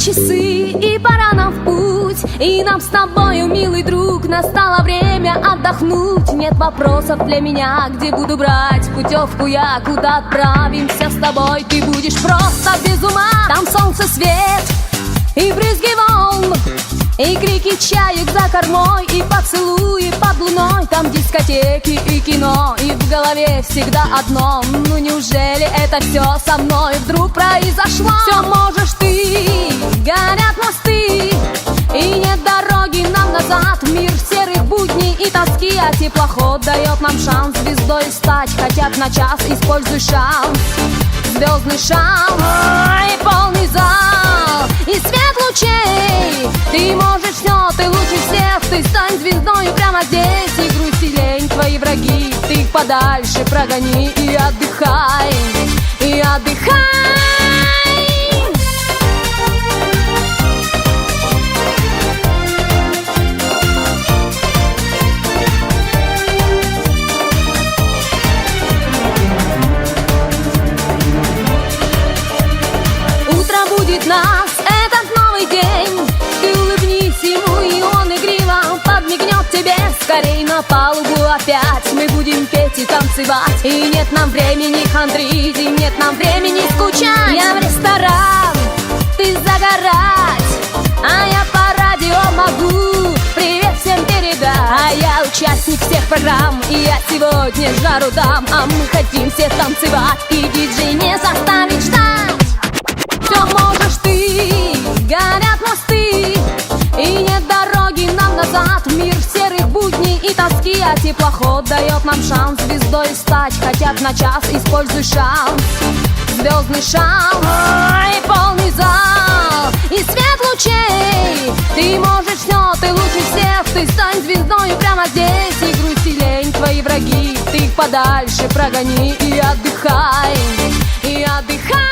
часы, и пора нам в путь. И нам с тобою, милый друг, настало время отдохнуть. Нет вопросов для меня, где буду брать путевку я, куда отправимся с тобой. Ты будешь просто без ума. Там солнце, свет и брызги волн, и крики чаек за кормой, и поцелуи под луной. Там дискотеки и кино, и в голове всегда одно: ну неужели это все со мной вдруг произошло? Все можешь ты, горят мосты, и нет дороги нам назад в мир серых будней и тоски. А теплоход дает нам шанс звездой стать, хотя б на час. Используй шанс, звездный шанс, и полный зал, и свет лучей. Ты можешь все, ты лучше всех, ты стань звездой прямо здесь. И грусть и лень, твои враги, ты их подальше прогони. И отдыхай, и отдыхай. Нас этот новый день, ты улыбнись ему, и он игриво подмигнет тебе. Скорей на палубу опять мы будем петь и танцевать. И нет нам времени хандрить, и нет нам времени скучать. Я в ресторан, ты загорать, а я по радио могу привет всем передать. А я участник всех программ, и я сегодня жару дам. А мы хотим все танцевать, и диджей не заставить ждать. Все можешь ты, горят мосты, и нет дороги нам назад в мир серых будней и тоски. А теплоход дает нам шанс звездой стать, хотя б на час. Используй шанс, звездный шанс, и полный зал, и свет лучей. Ты можешь все, ты лучше всех, ты стань звездой прямо здесь. И грусть и лень, твои враги, ты их подальше прогони. И отдыхай, и отдыхай.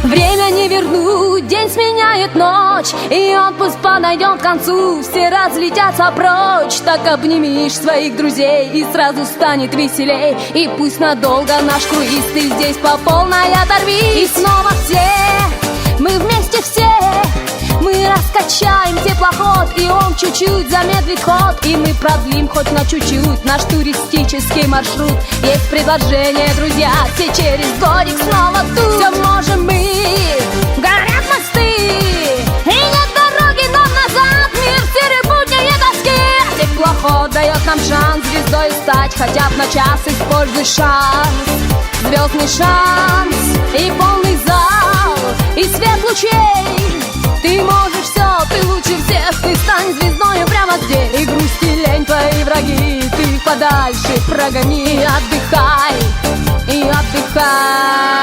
Время не вернуть, день сменяет ночь, и отпуск подойдет к концу. Все разлетятся прочь, так обнимешь своих друзей, и сразу станет веселей. И пусть надолго наш круиз ты здесь по полной оторвись. И снова все, мы вместе все, мы раскачаем теплоход, и он чуть-чуть замедлит ход. И мы продлим хоть на чуть-чуть наш туристический маршрут. Есть предложение, друзья, все через годик снова тут. Все можем мы, горят мосты, и нет дороги нам назад в мир серых будней и тоски. Теплоход дает нам шанс звездой стать, хотя б на час. Используй шанс, звездный шанс, и полный зал, и свет лучей. Ты можешь все, ты лучше всех, ты стань звездой прямо здесь. И грусть и лень, твои враги, ты их подальше прогони. И отдыхай, и отдыхай.